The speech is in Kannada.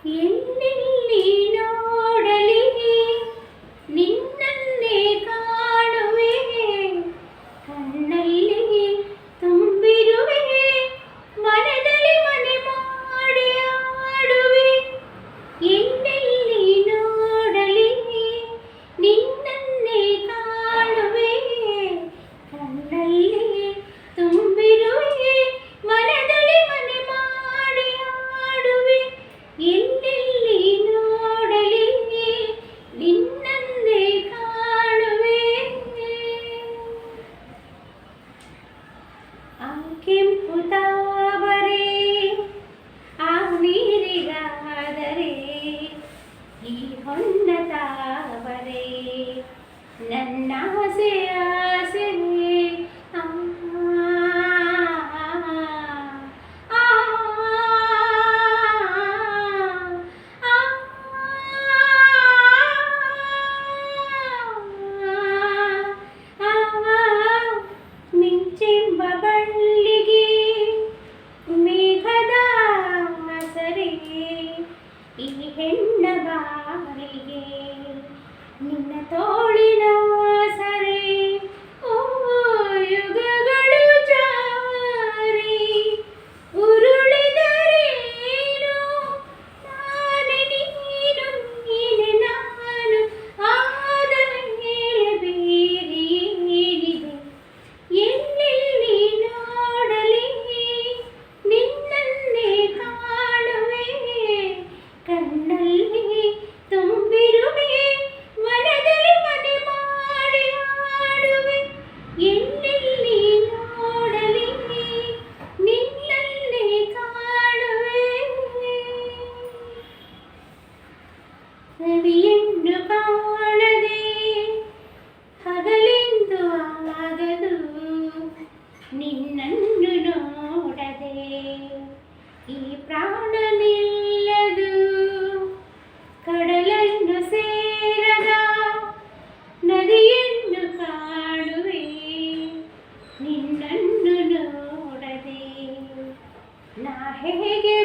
ಎಲ್ಲೆಲ್ಲಿ ನೋಡಲಿ ನಿನ್ನನ್ನೇ ಕಾಣುವೆ, ಕಣ್ಣಲ್ಲಿ ತುಂಬಿರುವೆ, ಮನದಲ್ಲಿ ಮನೆ ಮಾಡಿ ಆಡುವೆ. ಎಲ್ಲೆಲ್ಲಿ ನೋಡಲಿ ನಿನ್ನನ್ನೇ ಕಾಣುವೆ, ಕಣ್ಣಲ್ಲಿ ತುಂಬಿರುವೆ, ಮನದಲ್ಲಿ ಮನೆ ಮಾಡಿ ಆಡುವೆ. ಎಲ್ಲೆಲ್ಲಿ ನೋಡಲಿ ನಿನ್ನನ್ನೇ ಕಾಣುವೆ. ಆ ಕೆಂಪು ತಾವರೆ ಆ ನೀರಿಗಾದರೆ, ಈ ಹೊನ್ನ ತಾವರೆ ನನ್ನ ಆಸೆ ಆಸೆಯೇ. ಮಿಂಚೆಂಬ ಬಳ್ಳಿಗೆ ಮೇಘದ ಸರೆ, ಈ ಹೆಣ್ಣ ಬಾರಿಗೆ ನಿನ್ನ ತೋಳಿನ ಸರೆ. ಓ ಯುಗಗಳು ಜಾರಿ ಉರುಳಿದರೇನು, ನಾನೇ ನೀನು ನೀನೆ ನಾನು ಆದ ಮೇಲೆ ಬೇರೆ ಏನಿದೆ. ಎಲ್ಲೆಲ್ಲಿ ನೋಡಲಿ ನಿನ್ನನ್ನೇ ಕಾಣುವೆ, ಕಣ್ಣಲ್ಲಿ ತುಂಬಿರುವೆ, ಮನದಲ್ಲಿ ಮನೆ ಮಾಡಿ ಆಡುವೆ. ಎಲ್ಲೆಲ್ಲಿ ನೋಡಲಿ ನಿನ್ನನ್ನೇ ಕಾಣುವೆ. ರವಿಯನ್ನು ಕಾಣದೆ ಹಗಲೆಂದು ಆಗದು, ನಿನ್ನನ್ನು ನೋಡದೆ ಈ ಪ್ರಾಣ ನಿಲ್ಲದು. ಕಡಲನ್ನು ಸೇರದ ನದಿಯನ್ನು ಕಾಣುವೆ, ನಿನ್ನನ್ನು ನೋಡದೆ ನಾ ಹೇಗೆ